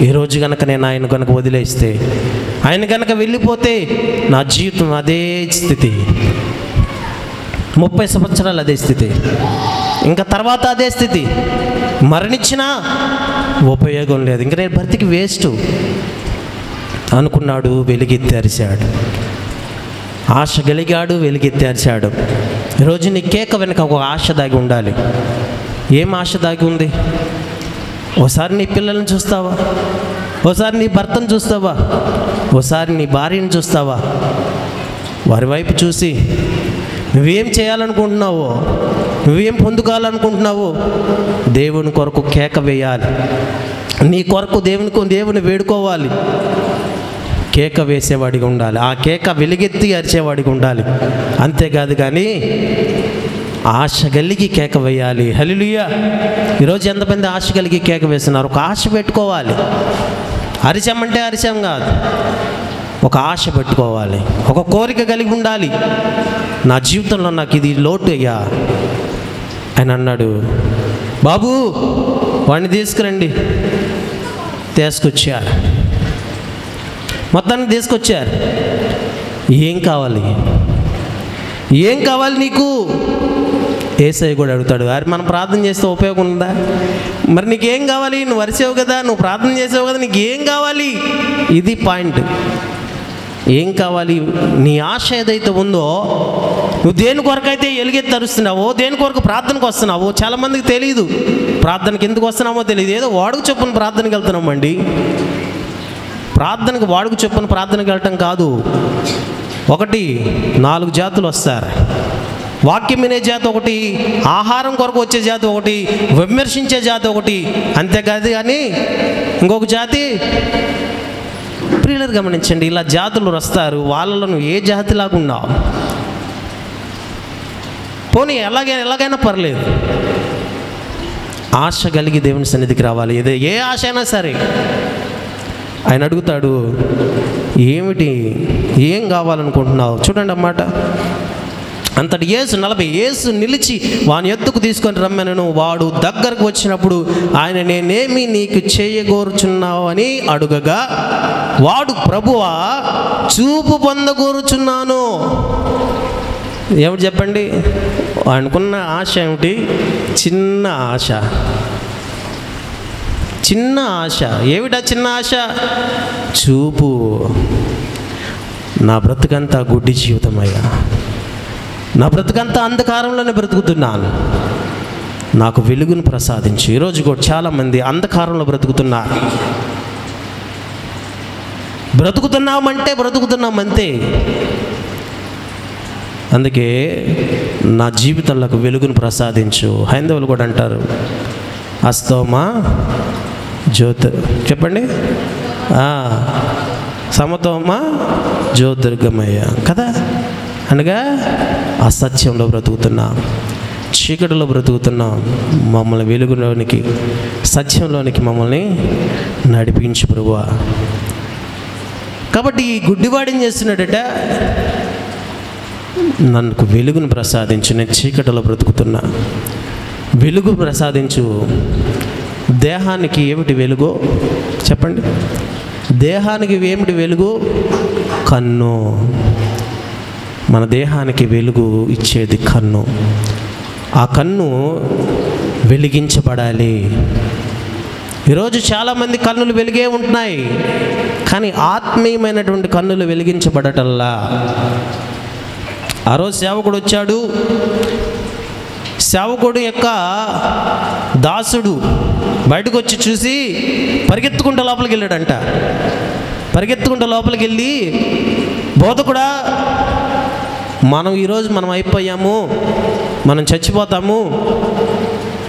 ఈరోజు కనుక నేను ఆయన కనుక వదిలేస్తే, ఆయన కనుక వెళ్ళిపోతే నా జీవితం అదే స్థితి, 30 సంవత్సరాలు అదే స్థితి, ఇంకా తర్వాత అదే స్థితి, మరణించినా ఉపయోగం లేదు, ఇంకా నేను బ్రతికి వేస్ట్ అనుకున్నాడు. వెలుగెత్తి అరిశాడు, ఆశ కలిగాడు, వెలుగెత్తి అరిశాడు. ఈరోజు నీ కేక వెనక ఒక ఆశ దాగి ఉండాలి. ఏం ఆశ దాగి ఉంది? ఓసారి నీ పిల్లల్ని చూస్తావా? ఓసారి నీ భర్తను చూస్తావా? ఓసారి నీ భార్యను చూస్తావా? వారి వైపు చూసి నువ్వేం చేయాలనుకుంటున్నావో, నువ్వేం పొందుకోవాలనుకుంటున్నావో దేవుని కొరకు కేక వేయాలి. నీ కొరకు దేవుని వేడుకోవాలి. కేక వేసేవాడిగా ఉండాలి. ఆ కేక వెలుగెత్తి అరిచేవాడిగా ఉండాలి. అంతేకాదు కానీ ఆశ కలిగి కేక వేయాలి. హల్లెలూయా. ఈరోజు ఎంతమంది ఆశ కలిగి కేక వేస్తున్నారు? ఒక ఆశ పెట్టుకోవాలి. అరిచామంటే అరిచాం కాదు, ఒక ఆశ పెట్టుకోవాలి, ఒక కోరిక కలిగి ఉండాలి. నా జీవితంలో నాకు ఇది లోటు అయ్యా. ఆయన అన్నాడు, బాబు వాడిని తీసుకురండి. తీసుకొచ్చారు, మొత్తాన్ని తీసుకొచ్చారు. ఏం కావాలి? ఏం కావాలి నీకు? యేసయ్య కూడా అడుగుతాడు. అరే మనం ప్రార్థన చేస్తే ఉపయోగం ఉందా? మరి నీకేం కావాలి? నువ్వు అరిసావు కదా, నువ్వు ప్రార్థన చేసావు కదా, నీకు ఏం కావాలి? ఇది పాయింట్. ఏం కావాలి? నీ ఆశ ఏదైతే ఉందో, నువ్వు దేని కొరకైతే ఎలుగెత్తి అరుస్తున్నావో, దేని కొరకు ప్రార్థనకు వస్తున్నావో చాలామందికి తెలియదు. ప్రార్థనకి ఎందుకు వస్తున్నామో తెలియదు. ఏదో వాడుకు చొప్పున ప్రార్థనకి వెళ్తున్నామండి. ప్రార్థనకు వాడుకు చొప్పున ప్రార్థనకి వెళ్ళటం కాదు. 4 జాతులు వస్తారు. వాక్యం వినే జాతి ఒకటి, ఆహారం కొరకు వచ్చే జాతి ఒకటి, విమర్శించే జాతి ఒకటి. అంతేకాదు కానీ ఇంకొక జాతి, ప్రియులను గమనించండి, ఇలా జాతులు వస్తారు. వాళ్ళలో నువ్వు ఏ జాతిలాగా ఉన్నావు? పోనీ ఎలాగైనా పర్లేదు, ఆశ కలిగి దేవుని సన్నిధికి రావాలి. ఏ ఆశ అయినా సరే. ఆయన అడుగుతాడు, ఏమిటి, ఏం కావాలనుకుంటున్నావు? చూడండి అన్నమాట. అంతటి యేసు నిలిచి వాని ఎత్తుకు తీసుకొని రమ్మనను. వాడు దగ్గరకు వచ్చినప్పుడు ఆయన, నేనేమి నీకు చేయగోరుచున్నావు అని అడుగగా, వాడు, ప్రభువా చూపు పొందగోరుచున్నాను. ఏమిటి చెప్పండి? అనుకున్న ఆశ ఏమిటి? చిన్న ఆశ. చిన్న ఆశ. ఏమిటా చిన్న ఆశ? చూపు. నా బ్రతుకంతా గుడ్డి జీవితం అయ్యా, నా బ్రతుకంతా అంధకారంలోనే బ్రతుకుతున్నాను, నాకు వెలుగును ప్రసాదించు. ఈరోజు కూడా చాలామంది అంధకారంలో బ్రతుకుతున్నారు. బ్రతుకుతున్నామంతే. అందుకే నా జీవితంలో వెలుగును ప్రసాదించు. హైందవులు కూడా అంటారు, అస్తోమా జ్యోతి, చెప్పండి, సమతోమా జ్యోతిర్గమయ్య కదా. అనగా అసత్యంలో బ్రతుకుతున్నాం, చీకటిలో బ్రతుకుతున్నాం. మమ్మల్ని వెలుగులోనికి, సత్యంలోనికి మమ్మల్ని నడిపించు ప్రభువా. కాబట్టి ఈ గుడ్డివాడు ఏం చేస్తున్నాడట? నన్ను వెలుగును ప్రసాదించు, నేను చీకటిలో బ్రతుకుతున్నా, వెలుగు ప్రసాదించు. దేహానికి ఏమిటి వెలుగు చెప్పండి? దేహానికి ఏమిటి వెలుగు? కన్ను. మన దేహానికి వెలుగు ఇచ్చేది కన్ను. ఆ కన్ను వెలిగించబడాలి. ఈరోజు చాలామంది కన్నులు వెలిగే ఉంటున్నాయి, కానీ ఆత్మీయమైనటువంటి కన్నులు వెలిగించబడటల్లా. ఆ రోజు సేవకుడు వచ్చాడు. సేవకుడు యొక్క దాసుడు బయటకు వచ్చి చూసి పరిగెత్తుకుంటూ లోపలికి వెళ్ళాడంట. పరిగెత్తుకుంటూ లోపలికి వెళ్ళి, బోధకుడా, మనం అయిపోయాము, మనం చచ్చిపోతాము,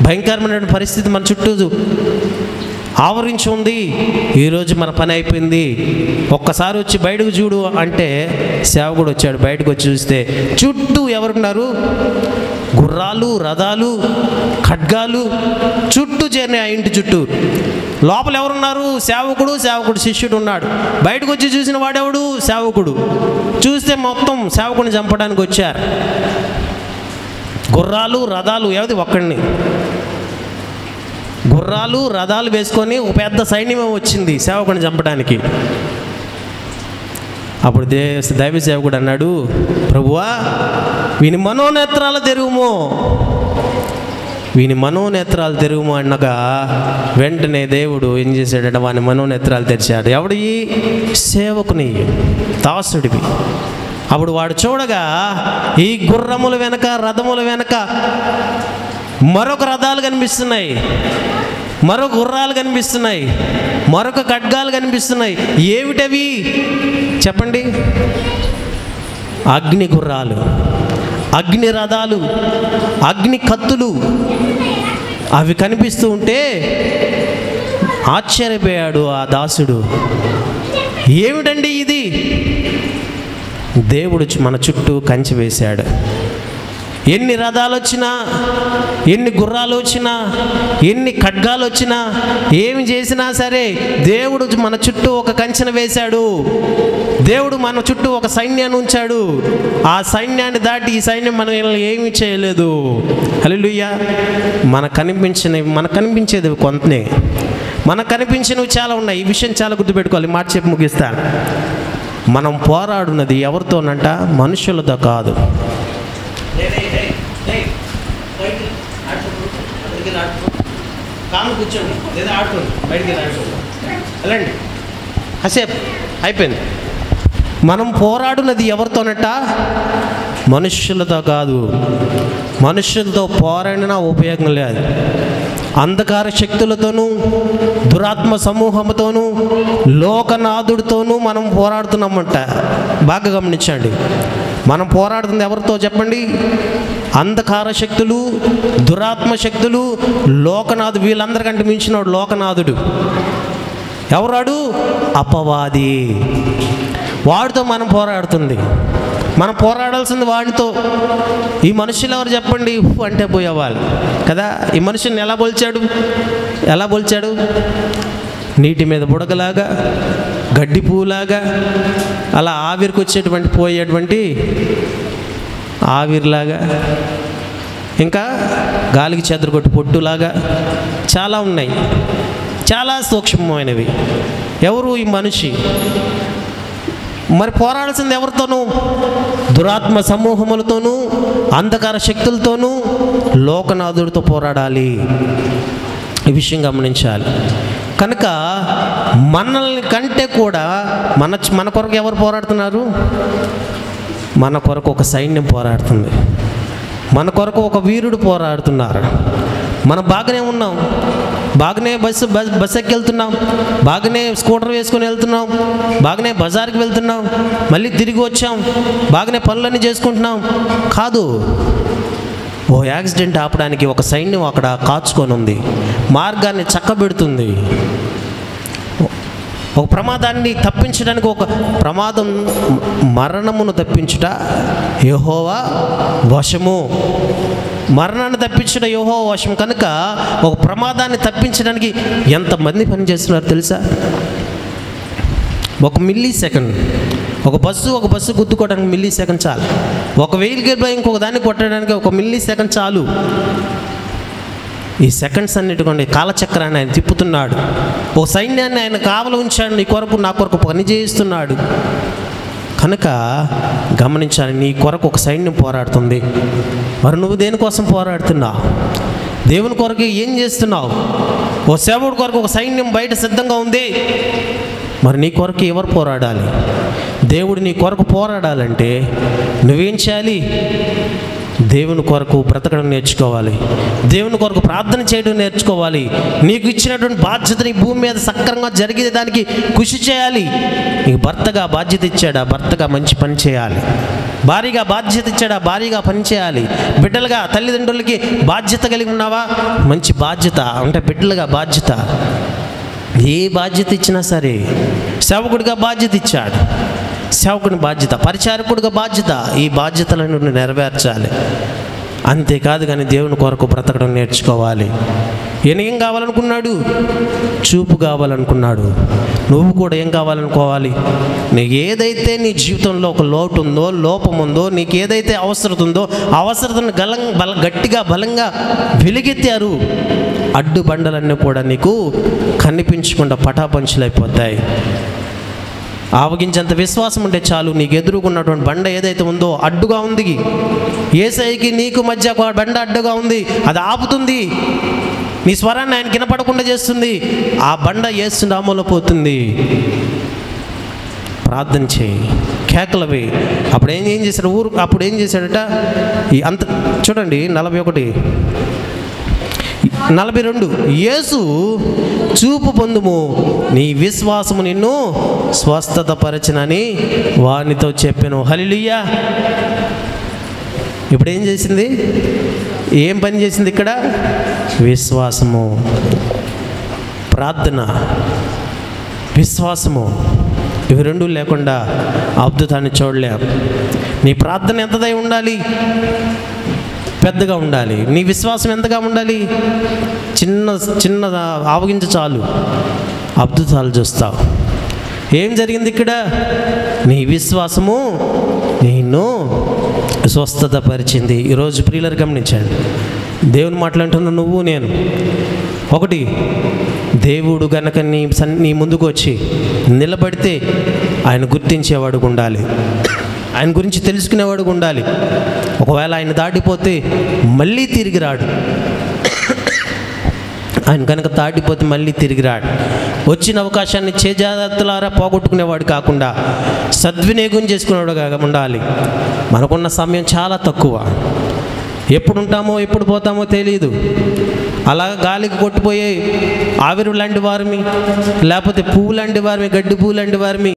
భయంకరమైన పరిస్థితి మన చుట్టూ ఆవరించి ఉంది, ఈరోజు మన పని అయిపోయింది, ఒక్కసారి వచ్చి బయటకు చూడు అంటే సేవకుడు వచ్చాడు. బయటకు వచ్చి చూస్తే చుట్టూ ఎవరున్నారు? గుర్రాలు, రథాలు, ఖడ్గాలు చుట్టూ చేరినాయి. ఆ ఇంటి చుట్టూ. లోపల ఎవరున్నారు? సేవకుడు శిష్యుడు ఉన్నాడు. బయటకు వచ్చి చూసిన వాడెవడు? సేవకుడు. చూస్తే మొత్తం సేవకుడిని చంపడానికి వచ్చారు. గుర్రాలు, రథాలు, ఏది ఒక్కడిని. గుర్రాలు రథాలు వేసుకొని ఒక పెద్ద సైన్యమే వచ్చింది సేవకుని చంపడానికి. అప్పుడు దైవ సేవకుడు అన్నాడు, ప్రభువా వీని మనోనేత్రాలు తెరువుము, వీని మనోనేత్రాలు తెరువుము అనగా వెంటనే దేవుడు ఏం చేశాడట, వాని మనోనేత్రాలు తెరిచాడు. ఎవడి? సేవకుని, దాసుడివి. అప్పుడు వాడు చూడగా ఈ గుర్రముల వెనక, రథముల వెనక మరొక రథాలు కనిపిస్తున్నాయి, మరొక గుర్రాలు కనిపిస్తున్నాయి, మరొక ఖడ్గాలు కనిపిస్తున్నాయి. ఏమిటవి చెప్పండి? అగ్ని గుర్రాలు, అగ్ని రథాలు, అగ్ని కత్తులు అవి కనిపిస్తూ ఉంటే ఆశ్చర్యపోయాడు ఆ దాసుడు. ఏమిటండి ఇది? దేవుడు మన చుట్టూ కంచె వేశాడు. ఎన్ని రథాలు వచ్చినా, ఎన్ని గుర్రాలు వచ్చినా, ఎన్ని ఖడ్గాలు వచ్చినా, ఏమి చేసినా సరే దేవుడు మన చుట్టూ ఒక కంచెను వేశాడు. దేవుడు మన చుట్టూ ఒక సైన్యాన్ని ఉంచాడు. ఆ సైన్యాన్ని దాటి ఈ సైన్యం మనం ఏమీ చేయలేదు. హల్లెలూయా. మనకు కనిపించేది కొంతనే, మనకు కనిపించినవి చాలా ఉన్నాయి. ఈ విషయం చాలా గుర్తుపెట్టుకోవాలి. మాట చెప్పి ముగిస్తాను. మనం పోరాడున్నది ఎవరితోనంట? మనుషులతో కాదు. కూర్చోండి, లేదా ఆడుకోండి, బయటికి ఆడుకోండి, వెళ్ళండి, కాసేపు అయిపోయింది. మనం పోరాడున్నది ఎవరితోనట? మనుష్యులతో కాదు. మనుష్యులతో పోరాడినా ఉపయోగం లేదు. అంధకార శక్తులతోనూ, దురాత్మ సమూహంతోనూ, లోకనాథుడితోనూ మనం పోరాడుతున్నామంట. బాగా గమనించండి. మనం పోరాడుతుంది ఎవరితో చెప్పండి? అంధకార శక్తులు, దురాత్మ శక్తులు, లోకనాథుడు. వీళ్ళందరికంటే మించినోడు లోకనాథుడు. ఎవరాడు? అపవాది. వాడితో మనం పోరాడుతుంది. మనం పోరాడాల్సింది వాడితో. ఈ మనుషులు ఎవరు చెప్పండి? అంటే పోయేవాళ్ళు కదా. ఈ మనుషుని ఎలా పోల్చాడు? నీటి మీద బుడగలాగా, గడ్డి పువ్వులాగా, అలా ఆవిరికి వచ్చేటువంటి పోయేటువంటి ఆవిరిలాగా, ఇంకా గాలికి చెదరగొట్టి పొట్టులాగా చాలా ఉన్నాయి, చాలా సూక్ష్మమైనవి. ఎవరు ఈ మనిషి? మరి పోరాడాల్సింది ఎవరితోనూ? దురాత్మ సమూహములతోనూ, అంధకార శక్తులతోనూ, లోకనాథుడితో పోరాడాలి. ఈ విషయం గమనించాలి. కనుక మనల్ని కంటే కూడా మన కొరకు ఎవరు పోరాడుతున్నారు? మన కొరకు ఒక సైన్యం పోరాడుతుంది. మన కొరకు ఒక వీరుడు పోరాడుతున్నారు. మనం బాగానే ఉన్నాం, బాగానే బస్ ఎక్కి వెళ్తున్నాం, బాగానే స్కూటర్ వేసుకొని వెళ్తున్నాం, బాగానే బజార్కి వెళ్తున్నాం, మళ్ళీ తిరిగి వచ్చాం, బాగానే పనులన్నీ చేసుకుంటున్నాం. కాదు, ఓ యాక్సిడెంట్ ఆపడానికి ఒక సైన్యం అక్కడ కాచుకొని ఉంది, మార్గాన్ని చక్కబెడుతుంది. ఒక ప్రమాదాన్ని తప్పించడానికి, ఒక ప్రమాదం మరణమును తప్పించుట యెహోవా వశము. మరణాన్ని తప్పించడం యెహోవా వశం. కనుక ఒక ప్రమాదాన్ని తప్పించడానికి ఎంతమంది పనిచేస్తున్నారు తెలుసా? ఒక మిల్లీ సెకండ్, ఒక బస్సు గుద్దుకోవడానికి మిల్లీ సెకండ్ చాలు. ఒక వెహికల్ ఇంకొక దాన్ని కొట్టడానికి ఒక మిల్లీ సెకండ్ చాలు. ఈ సెకండ్స్ అన్నిటికండి కాలచక్రాన్ని ఆయన తిప్పుతున్నాడు. ఓ సైన్యాన్ని ఆయన కావలి ఉంచాడు. నీ కొరకు, నా కొరకు పని చేయిస్తున్నాడు. కనుక గమనించాలి, నీ కొరకు ఒక సైన్యం పోరాడుతుంది. మరి నువ్వు దేనికోసం పోరాడుతున్నావు? దేవుని కొరకు ఏం చేస్తున్నావు? ఓ సేవకుడి కొరకు ఒక సైన్యం బయట సిద్ధంగా ఉంది. మరి నీ కొరకు ఎవరు పోరాడాలి? దేవుడు నీ కొరకు పోరాడాలంటే నువ్వేం చేయాలి? దేవుని కొరకు బ్రతకడం నేర్చుకోవాలి. దేవుని కొరకు ప్రార్థన చేయడం నేర్చుకోవాలి. నీకు ఇచ్చినటువంటి బాధ్యతని భూమి మీద సక్రమంగా జరిగే దానికి కృషి చేయాలి. నీకు భర్తగా బాధ్యత ఇచ్చాడా? భర్తగా మంచి పని చేయాలి. భార్యగా బాధ్యత ఇచ్చాడా? భార్యగా పని చేయాలి. బిడ్డలుగా తల్లిదండ్రులకి బాధ్యత కలిగి ఉన్నావా? మంచి బాధ్యత అంటే బిడ్డలుగా బాధ్యత. ఏ బాధ్యత ఇచ్చినా సరే, సేవకుడిగా బాధ్యత ఇచ్చాడు, సేవకుని బాధ్యత, పరిచారకుడిగా బాధ్యత. ఈ బాధ్యతలను నెరవేర్చాలి. అంతేకాదు కానీ దేవుని కొరకు బ్రతకడం నేర్చుకోవాలి. ఈయన ఏం కావాలనుకున్నాడు? చూపు కావాలనుకున్నాడు. నువ్వు కూడా ఏం కావాలనుకోవాలి? నీకు ఏదైతే నీ జీవితంలో ఒక లోటు ఉందో, లోపం ఉందో, నీకు ఏదైతే అవసరం ఉందో అవసరతను గట్టిగా బలంగా వెలిగెత్తారు, అడ్డు బండలన్నీ కూడా నీకు కనిపించకుండా పటాపంచులైపోతాయి. ఆవగించేంత విశ్వాసం ఉంటే చాలు, నీకు ఎదురుకున్నటువంటి బండ ఏదైతే ఉందో అడ్డుగా ఉంది, యేసయ్యకి నీకు మధ్య ఒక బండ అడ్డుగా ఉంది, అది ఆపుతుంది, నీ స్వరాన్ని ఆయన వినపడకుండా చేస్తుంది. ఆ బండ యేసు నామములో పోతుంది. ప్రార్థన చేయి, కేకలవి. అప్పుడు ఏం చేశాడు? అప్పుడు ఏం చేశాడట? ఈ అంత చూడండి 41:42 యేసు చూపు పొందుము, నీ విశ్వాసము నిన్ను స్వస్థత పరచునని వానితో చెప్పాను. హల్లెలూయా. ఇప్పుడు ఏం చేసింది? ఏం పని చేసింది ఇక్కడ? విశ్వాసము, ప్రార్థన, విశ్వాసము, ఇవి రెండు లేకుండా అద్భుతాన్ని చూడలేం. నీ ప్రార్థన ఎంతదై ఉండాలి? పెద్దగా ఉండాలి. నీ విశ్వాసం ఎంతగా ఉండాలి? చిన్న ఆవగించ చాలు, అద్భుతాలు చూస్తావు. ఏం జరిగింది ఇక్కడ? నీ విశ్వాసము నిన్ను స్వస్థత పరిచింది. ఈరోజు ప్రియులారు గమనించండి, దేవుని మాట్లాడుతున్న నువ్వు నేను. ఒకటి, దేవుడు గనక నీ ముందుకు వచ్చి నిలబడితే ఆయన గుర్తించేవాడుగా ఉండాలి, ఆయన గురించి తెలుసుకునేవాడుగా ఉండాలి. ఒకవేళ ఆయన దాటిపోతే మళ్ళీ తిరిగి రాడు. ఆయన కనుక దాటిపోతే మళ్ళీ తిరిగి రాడు. వచ్చిన అవకాశాన్ని చేజాతులారా పోగొట్టుకునేవాడు కాకుండా సద్వినియోగం చేసుకునేవాడుగా ఉండాలి. మనకున్న సమయం చాలా తక్కువ. ఎప్పుడు ఉంటామో ఎప్పుడు పోతామో తెలియదు. అలా గాలికి కొట్టిపోయే ఆవిరి లాంటి వారిని, లేకపోతే పువ్వు లాంటి వారిని, గడ్డి పువ్వు లాంటి వారిని